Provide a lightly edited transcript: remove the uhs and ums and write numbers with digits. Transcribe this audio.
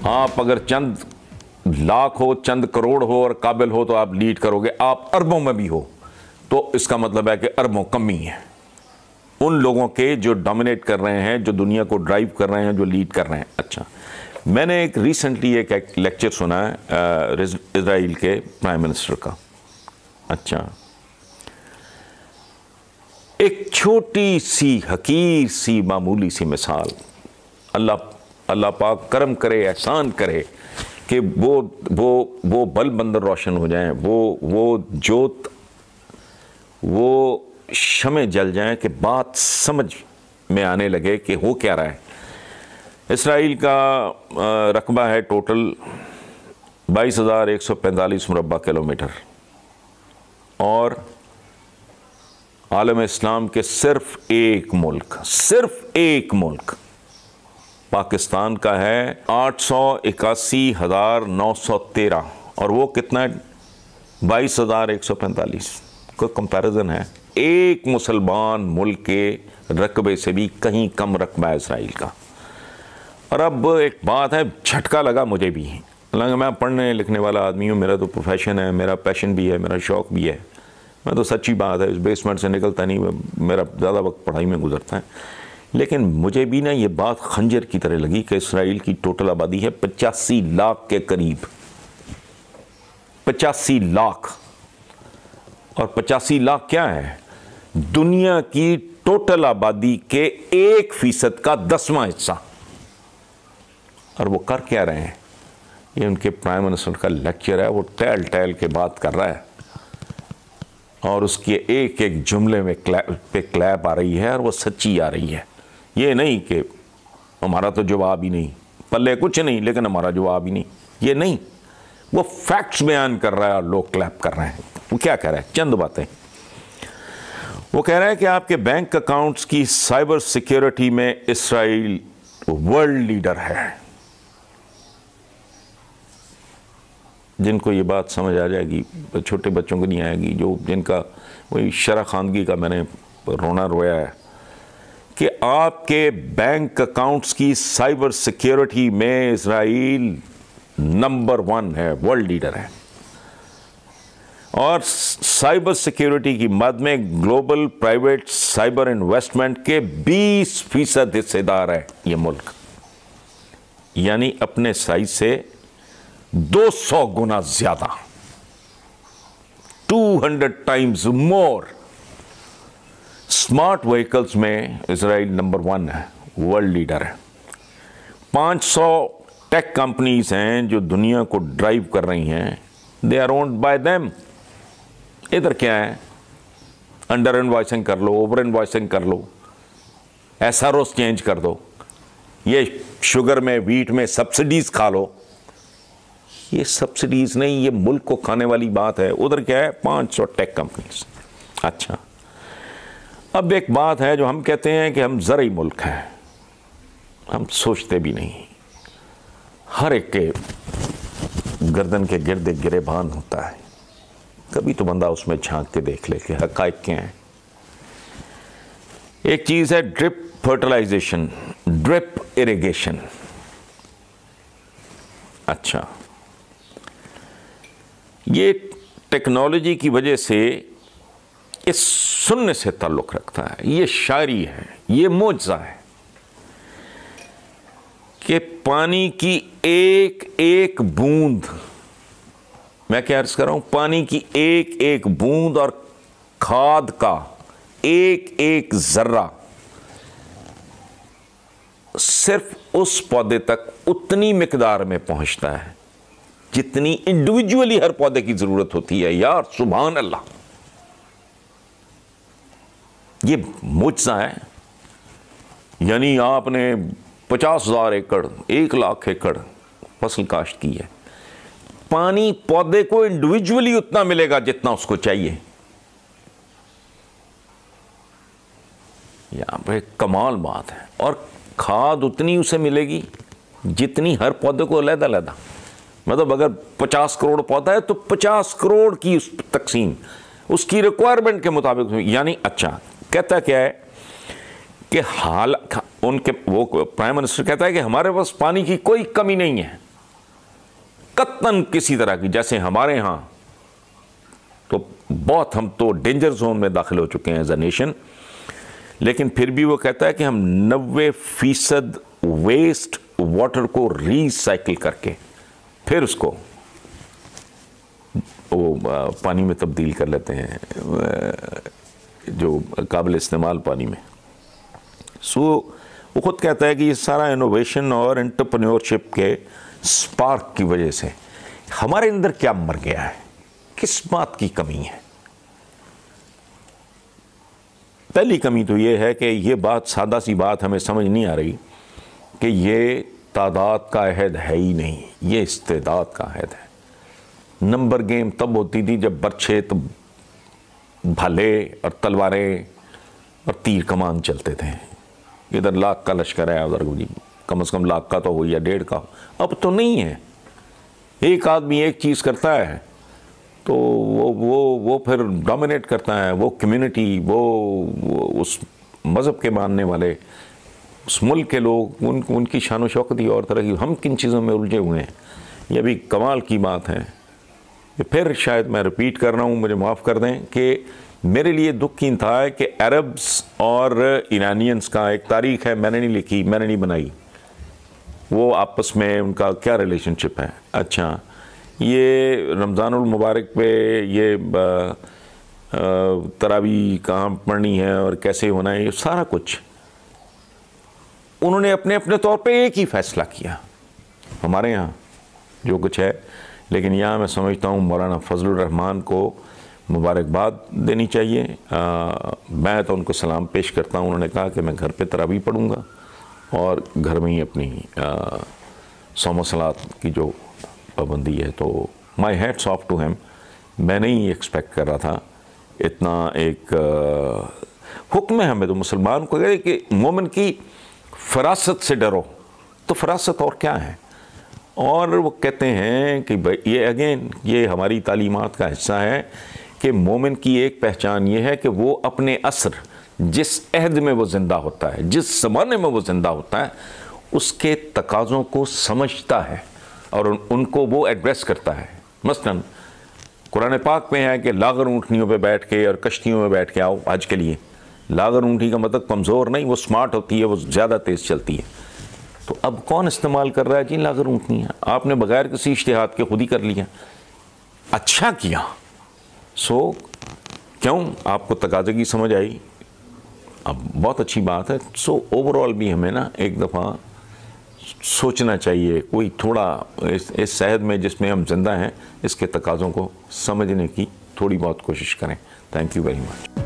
आप अगर चंद लाख हो, चंद करोड़ हो और काबिल हो तो आप लीड करोगे। आप अरबों में भी हो तो इसका मतलब है कि अरबों कमी है उन लोगों के जो डोमिनेट कर रहे हैं, जो दुनिया को ड्राइव कर रहे हैं, जो लीड कर रहे हैं। अच्छा, मैंने एक रिसेंटली एक लेक्चर सुना है इजराइल के प्राइम मिनिस्टर का। अच्छा, एक छोटी सी हकीर सी मामूली सी मिसाल, अल्लाह पाक करम करे, एहसान करे कि वो बल बंदर रोशन हो जाएं, वो जोत, वो शमें जल जाएं कि बात समझ में आने लगे कि हो क्या रहा है। इसराइल का रकबा है टोटल 22,145 मुरब्बा किलोमीटर और आलम इस्लाम के सिर्फ एक मुल्क पाकिस्तान का है 881,913 और वो कितना है 22,145। कोई कंपैरिजन है? एक मुसलमान मुल्क के रकबे से भी कहीं कम रकबा है इसराइल का। और अब एक बात है, झटका लगा मुझे भी, हालांकि मैं पढ़ने लिखने वाला आदमी हूँ, मेरा तो प्रोफेशन है, मेरा पैशन भी है, मेरा शौक़ भी है, मैं तो सच्ची बात है इस बेसमेंट से निकलता नहीं, मेरा ज़्यादा वक्त पढ़ाई में गुजरता है। लेकिन मुझे भी ना ये बात खंजर की तरह लगी कि इसराइल की टोटल आबादी है 85 लाख के करीब, 85 लाख। और 85 लाख क्या है? दुनिया की टोटल आबादी के 1% का 10वां हिस्सा। और वो कर क्या रहे हैं? ये उनके प्राइम मिनिस्टर का लेक्चर है, वो टहल टहल के बात कर रहा है और उसके एक एक जुमले में क्लैप आ रही है और वो सच्ची आ रही है। ये नहीं कि हमारा तो जवाब ही नहीं, पल्ले कुछ नहीं लेकिन हमारा जवाब ही नहीं, ये नहीं, वो फैक्ट्स बयान कर रहा है और लोग क्लैप कर रहे हैं। वो क्या कह रहा है? चंद बातें। वो कह रहा है कि आपके बैंक अकाउंट्स की साइबर सिक्योरिटी में इसराइल वर्ल्ड लीडर है। जिनको ये बात समझ आ जाएगी, छोटे बच्चों को नहीं आएगी, जिनका वही शरा खानगी का मैंने रोना रोया है कि आपके बैंक अकाउंट्स की साइबर सिक्योरिटी में इसराइल नंबर 1 है, वर्ल्ड लीडर है। और साइबर सिक्योरिटी की मद में ग्लोबल प्राइवेट साइबर इन्वेस्टमेंट के 20% हिस्सेदार है ये मुल्क, यानी अपने साइज से 200 गुना ज्यादा, 200 टाइम्स मोर। स्मार्ट व्हीकल्स में इसराइल नंबर 1 है, वर्ल्ड लीडर है। 500 टेक कंपनीज हैं जो दुनिया को ड्राइव कर रही हैं, they are owned by them. इधर क्या है? अंडर इनवॉइसिंग कर लो, ओवर इनवॉइसिंग कर लो, एसआरओस चेंज कर दो, ये शुगर में, व्हीट में सब्सिडीज खा लो। ये सब्सिडीज नहीं, ये मुल्क को खाने वाली बात है। उधर क्या है? 500 टेक कंपनीज। अच्छा, अब एक बात है जो हम कहते हैं कि हम ज़रई मुल्क हैं, हम सोचते भी नहीं। हर एक के गर्दन के गिर्द गिरेबान होता है, कभी तो बंदा उसमें झांक के देख ले कि हक़ाइक़ क्या हैं। एक चीज़ है ड्रिप फर्टिलाइजेशन, ड्रिप इरिगेशन। अच्छा, ये टेक्नोलॉजी की वजह से इस सुनने से ताल्लुक़ रखता है, ये शायरी है, ये मोज़ा है कि पानी की एक एक बूंद, मैं क्या अर्ज़ कर रहा हूँ, पानी की एक एक बूंद और खाद का एक एक ज़र्रा सिर्फ उस पौधे तक उतनी मिकदार में पहुंचता है जितनी इंडिविजुअली हर पौधे की ज़रूरत होती है। यार सुभान अल्लाह, ये मुझसा है। यानी आपने 50,000 एकड़, 1,00,000 एकड़ फसल काश्त की है, पानी पौधे को इंडिविजुअली उतना मिलेगा जितना उसको चाहिए। यहां पे कमाल बात है। और खाद उतनी उसे मिलेगी जितनी हर पौधे को अलग-अलग, मतलब अगर 50 करोड़ पौधा है तो 50 करोड़ की उस तकसीम उसकी रिक्वायरमेंट के मुताबिक। यानी अच्छा, कहता क्या है कि हाल उनके वो प्राइम मिनिस्टर कहता है कि हमारे पास पानी की कोई कमी नहीं है, कतन किसी तरह की, जैसे हमारे यहाँ तो बहुत, हम तो डेंजर जोन में दाखिल हो चुके हैं एज अ नेशन, लेकिन फिर भी वो कहता है कि हम 90% वेस्ट वाटर को रिसाइकिल करके फिर उसको वो पानी में तब्दील कर लेते हैं, जो काबिल इस्तेमाल पानी में। सो वो खुद कहता है कि ये सारा इनोवेशन और एंटरप्रेन्योरशिप के स्पार्क की वजह से हमारे अंदर क्या मर गया है, किस बात की कमी है। पहली कमी तो ये है कि ये बात, सादा सी बात हमें समझ नहीं आ रही कि ये तादाद का अहद है ही नहीं, ये इस्तेदाद का अहद है। नंबर गेम तब होती थी जब बर्छे, तब भाले और तलवारें और तीर कमान चलते थे। इधर लाख का लश्कर है, उधर कम से कम लाख का तो हो या 1.5 का। अब तो नहीं है, एक आदमी एक चीज़ करता है तो वो फिर डोमिनेट करता है, वो कम्युनिटी, वो उस मज़हब के मानने वाले, उस मुल्क के लोग, उनकी शान व शौकत ही और तरह की। हम किन चीज़ों में उलझे हुए हैं, ये भी कमाल की बात है। फिर शायद मैं रिपीट कर रहा हूँ, मुझे माफ़ कर दें कि मेरे लिए दुख की इंतहा है कि अरब्स और ईरानियंस का एक तारीख़ है, मैंने नहीं लिखी, मैंने नहीं बनाई, वो आपस में उनका क्या रिलेशनशिप है। अच्छा, ये रमज़ानुल मुबारक पे ये तरावी कहाँ पढ़नी है और कैसे होना है, ये सारा कुछ उन्होंने अपने अपने तौर पे एक ही फ़ैसला किया। हमारे यहाँ जो कुछ है, लेकिन यहाँ मैं समझता हूँ मौलाना फजलुर रहमान को मुबारकबाद देनी चाहिए। मैं तो उनको सलाम पेश करता हूँ। उन्होंने कहा कि मैं घर पे तरावी पढ़ूँगा और घर में ही अपनी सौम सलात की जो पाबंदी है, तो माई हैट्स ऑफ टू हिम। मैं नहीं एक्सपेक्ट कर रहा था इतना एक हुक्म है हमें तो मुसलमान को कहे कि मोमिन की फरासत से डरो, तो फरासत और क्या है। और वो कहते हैं कि भाई ये अगेन ये हमारी तालीमात का हिस्सा है कि मोमिन की एक पहचान ये है कि वो अपने असर, जिस अहद में वो ज़िंदा होता है, जिस ज़माने में वो ज़िंदा होता है, उसके तकाज़ों को समझता है और उनको वो एड्रेस करता है। मसलन कुरान पाक में है कि लागर ऊँटनियों पे बैठ के और कश्तियों में बैठ के आओ आज के लिए। लागर ऊँटनी का मतलब कमज़ोर नहीं, वो स्मार्ट होती है, वो ज़्यादा तेज़ चलती है। तो अब कौन इस्तेमाल कर रहा है जी लागर ऊँटनियाँ? आपने बगैर किसी इश्तिहाद के खुद ही कर लिया, अच्छा किया। सो क्यों आपको तकाज़े की समझ आई, अब बहुत अच्छी बात है। सो ओवरऑल भी हमें ना एक दफ़ा सोचना चाहिए, कोई थोड़ा इस शहद में जिसमें हम जिंदा हैं, इसके तकाज़ों को समझने की थोड़ी बहुत कोशिश करें। Thank you very much.